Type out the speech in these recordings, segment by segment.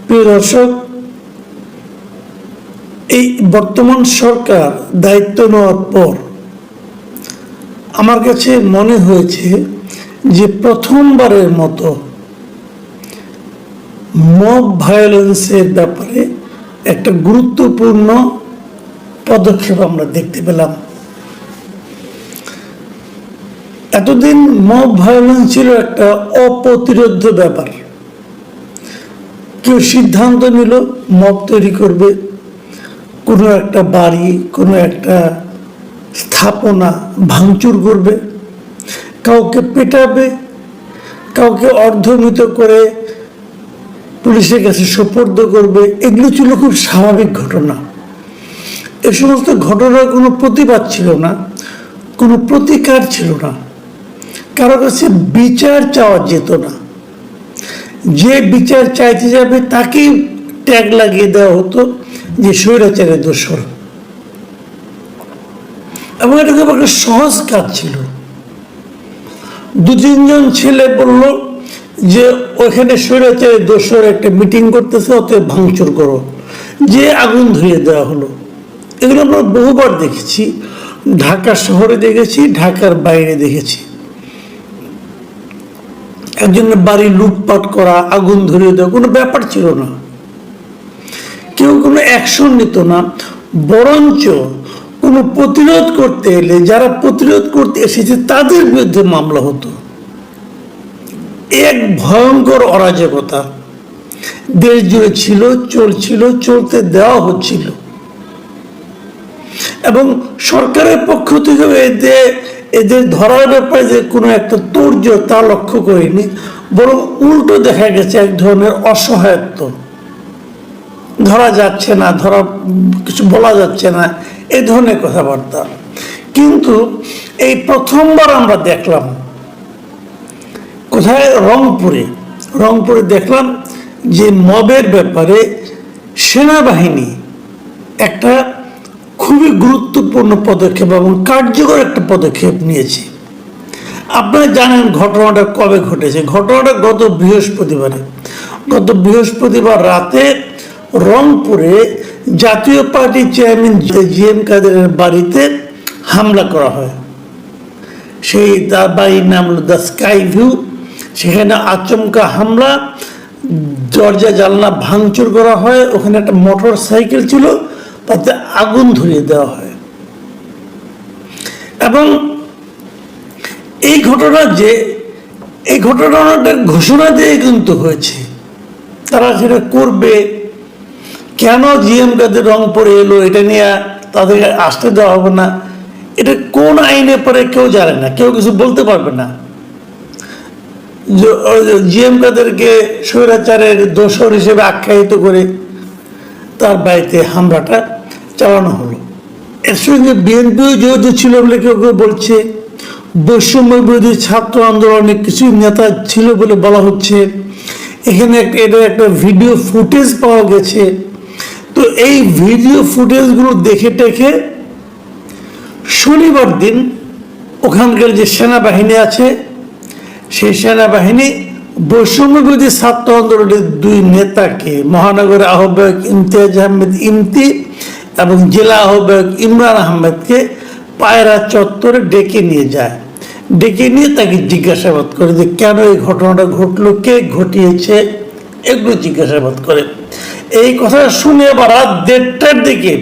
প্রিয় দর্শক, এই বর্তমান সরকার দায়িত্ব নেওয়ার পর আমার কাছে মনে হয়েছে যে প্রথমবারের মতো মব ভায়োলেন্সের ব্যাপারে একটা গুরুত্বপূর্ণ পদক্ষেপ আমরা দেখতে পেলাম। এতদিন মব ভায়োলেন্স ছিল একটা অপ্রতিরোধ্য ব্যাপার। কেউ সিদ্ধান্ত নিল মব তৈরি করবে, কোনো একটা বাড়ি, কোনো একটা স্থাপনা ভাঙচুর করবে, কাউকে পেটাবে, কাউকে অর্ধমৃত করে পুলিশের কাছে সোপর্দ করবে। এগুলো ছিল খুব স্বাভাবিক ঘটনা। এ সমস্ত ঘটনার কোনো প্রতিবাদ ছিল না, কোনো প্রতিকার ছিল না, কারো কাছে বিচার চাওয়া যেত না। যে বিচার চাইতে যাবে তাকেই ট্যাগ লাগিয়ে দেওয়া হতো যে স্বৈরাচারের দোষর। এবং এটা খুব একটা সহজ কাজ ছিল। দু তিনজন ছেলে বলল যে ওইখানে স্বৈরাচারের দোষর একটা মিটিং করতেছে, অতএব ভাঙচুর করো, যে আগুন ধরিয়ে দেওয়া হলো। এগুলো আমরা বহুবার দেখেছি, ঢাকা শহরে দেখেছি, ঢাকার বাইরে দেখেছি। একজনের বাড়ি লুটপাট করা, আগুন ধরিয়ে দেওয়া কোনো ব্যাপার ছিল না। কেউ কোনো অ্যাকশন নিত না, বরঞ্চ কোনো প্রতিরোধ করতে এলে যারা প্রতিরোধ করতে এসেছে তাদের বিরুদ্ধে মামলা হতো। এক ভয়ঙ্কর অরাজকতা দেশ জুড়ে ছিল, চলছিল, চলতে দেওয়া হচ্ছিল। এবং সরকারের পক্ষ থেকে এদের ধরার ব্যাপারে যে কোনো একটা তোড়জোড় তা লক্ষ্য করিনি, বরং উল্টো দেখা গেছে এক ধরনের অসহায়ত্ব। ধরা যাচ্ছে না, কিছু বলা যাচ্ছে না, এই ধরনের কথাবার্তা। কিন্তু এই প্রথমবার আমরা দেখলাম কোথায়, রংপুরে দেখলাম যে মবের ব্যাপারে সেনাবাহিনী একটা খুবই গুরুত্বপূর্ণ পদক্ষেপ এবং কার্যকর একটা পদক্ষেপ নিয়েছে। আপনারা জানেন ঘটনাটা কবে ঘটেছে। ঘটনাটা গত বৃহস্পতিবার রাতে রংপুরে জাতীয় পার্টির চেয়ারম্যান জিএম কাদেরের বাড়িতে হামলা করা হয়। সেই তার বাড়ির নাম হলো দ্য স্কাই ভিউ। সেখানে আচমকা হামলা, দরজা জানলা ভাঙচুর করা হয়। ওখানে একটা মোটর সাইকেল ছিল, তাতে আগুন ধরিয়ে দেওয়া হয়। এবং এই ঘটনাটা ঘোষণা দিয়ে কিন্তু হয়েছে তারা সেটা করবে। কেন জিএম কাদের রংপুরে এলো এটা নিয়ে তাদেরকে আসতে দেওয়া হবে না, এটা কোন আইনে পরে কেউ জানে না, কেউ কিছু বলতে পারবে না। জিএম কাদেরকে স্বৈরাচারের দোষর হিসেবে আখ্যায়িত করে তার বাড়িতে হামলাটা চালানো হলো। এর সঙ্গে বিএনপিও জড়িত ছিল বলে কেউ কেউ বলছে, বৈষম্য বিরোধী ছাত্র আন্দোলনের কিছু নেতা ছিল বলে বলা হচ্ছে। এখানে এটা একটা ভিডিও ফুটেজ পাওয়া গেছে। তো এই ভিডিও ফুটেজগুলো দেখে টেখে শনিবার দিন ওখানকার যে সেনাবাহিনী আছে, সেই সেনাবাহিনী বৈষম্য বিরোধী ছাত্র আন্দোলনের দুই নেতাকে, মহানগর আহ্বায়ক ইমতিয়াজ আহমেদ ইমতি এবং জেলা আহ্বায়ক ইমরান আহমেদকে পায়রা চত্বরে ডেকে নিয়ে যায়। ডেকে নিয়ে তাকে জিজ্ঞাসাবাদ করে যে কেন এই ঘটনাটা ঘটলো, কে ঘটিয়েছে, এগুলো জিজ্ঞাসাবাদ করে। এই কথা শুনে আবার রাত 1:30টার দিকে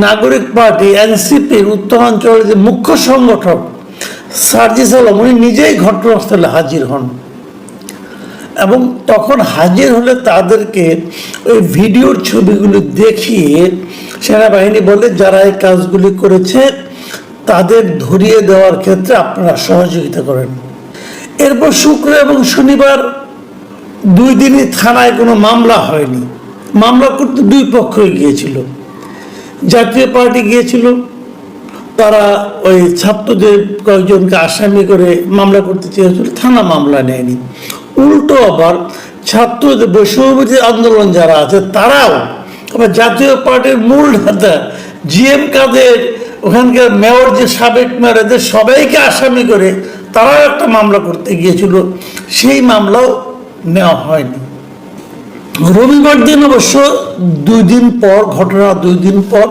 নাগরিক পার্টি এনসিপির উত্তরাঞ্চলের যে মুখ্য সংগঠক সার্জিস আলম উনি নিজেই ঘটনাস্থলে হাজির হন। এবং তখন হাজির হলে তাদেরকে ওই ভিডিওর ছবিগুলো দেখিয়ে সেনাবাহিনী বলে যারা এই কাজগুলি করেছে তাদের ধরিয়ে দেওয়ার ক্ষেত্রে আপনারা সহযোগিতা করেন। এরপর শুক্র এবং শনিবার 2 দিনই থানায় কোনো মামলা হয়নি। মামলা করতে 2 পক্ষই গিয়েছিল। জাতীয় পার্টি গিয়েছিল, তারা ওই ছাত্রদের কয়েকজনকে আসামি করে মামলা করতে চেয়েছিল, থানা মামলা নেয়নি। উল্টো আবার ছাত্রদের বৈষম্যবিরোধী আন্দোলন যারা আছে তারাও আবার জাতীয় পার্টির মূল নেতা জিএম কাদের, ওখানকার মেয়র যে সাবেক মেয়র, এদের সবাইকে আসামি করে তারাও একটা মামলা করতে গিয়েছিল, সেই মামলাও নেওয়া হয়নি। রবিবার দিন অবশ্য 2 দিন পর, ঘটনা 2 দিন পর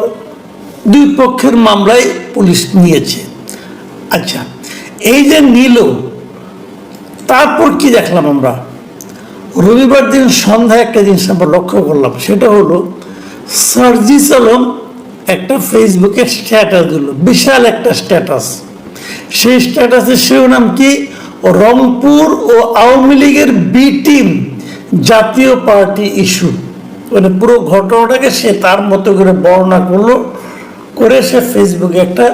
দুই পক্ষের মামলায় পুলিশ নিয়েছে। আচ্ছা, এই যে নিল, তারপর কি দেখলাম আমরা? রবিবার দিন সন্ধ্যায় একটা জিনিস আমরা লক্ষ্য করলাম, সেটা হলো সার্জিস আলম একটা ফেসবুকে স্ট্যাটাস দিল, বিশাল একটা স্ট্যাটাস। সেই স্ট্যাটাসের শিরোনাম কি? রংপুর ও আওয়ামী লীগের বি টিম জাতীয় পার্টি ইস্যু। মানে পুরো ঘটনাটাকে সে তার মতো করে বর্ণনা করলো, করে সে ফেসবুকে একটা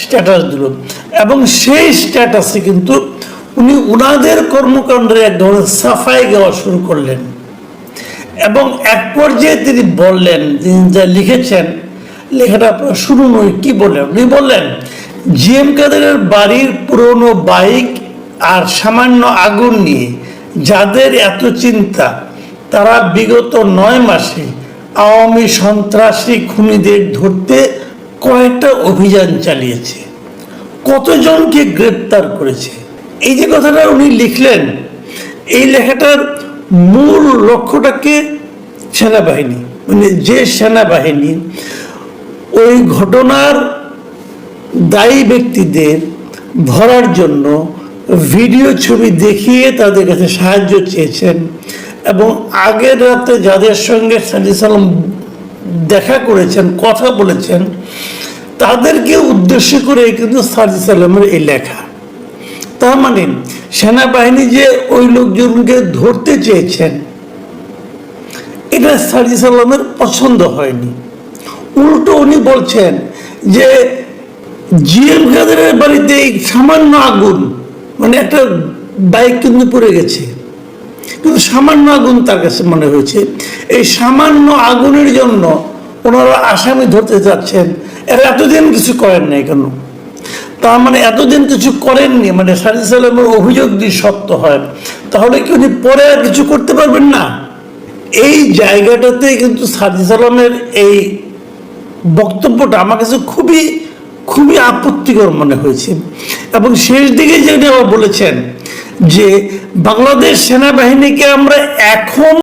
স্ট্যাটাস দিল। এবং সেই স্ট্যাটাসে কিন্তু উনি উনাদের কর্মকাণ্ডের এক ধরনের সাফাই গাওয়া শুরু করলেন। এবং এক পর্যায়ে তিনি বললেন, তিনি যা লিখেছেন, লেখাটা আপনারা শুনুন উনি কি বললেন। উনি বললেন, জিএম কাদেরের বাড়ির পুরনো বাইক আর সামান্য আগুন নিয়ে যাদের এত চিন্তা, তারা বিগত 9 মাসে আওয়ামী সন্ত্রাসী খুনিদের ধরতে কয়েকটা অভিযান চালিয়েছে, কতজনকে গ্রেপ্তার করেছে। এই যে কথাটা উনি লিখলেন, এই লেখাটার মূল লক্ষ্যটাকে সেনাবাহিনী, মানে যে সেনাবাহিনী ওই ঘটনার দায়ী ব্যক্তিদের ধরার জন্য ভিডিও ছবি দেখিয়ে তাদের কাছে সাহায্য চেয়েছেন, এবং আগের রাতে যাদের সঙ্গে সার্জিস আলম দেখা করেছেন, কথা বলেছেন, তাদেরকে উদ্দেশ্য করে কিন্তু সার্জিস আলমের এই লেখা। তার মানে সেনাবাহিনী যে ওই লোকজনকে ধরতে চেয়েছেন, এটা সার্জিস আলমের পছন্দ হয়নি। উল্টো উনি বলছেন যে জিএম কাদেরের বাড়িতে এই সামান্য আগুন, মানে একটা বাইক কিন্তু পড়ে গেছে, কিন্তু সামান্য আগুন তার কাছে মনে হয়েছে, এই সামান্য আগুনের জন্য ওনারা আসামি ধরতে যাচ্ছেন। এরা এতদিন কিছু করেন নাই কেন? তার মানে এতদিন কিছু করেননি, মানে সার্জিস আলমের অভিযোগ যদি সত্য হয়, তাহলে কি উনি পরে আর কিছু করতে পারবেন না? এই জায়গাটাতে কিন্তু সার্জিস আলমের এই বক্তব্যটা আমার কাছে খুবই খুবই আপত্তিকর মনে হয়েছে। এবং শেষ দিকে যেটা বলেছেন যে বাংলাদেশ সেনাবাহিনীকে আমরা এখন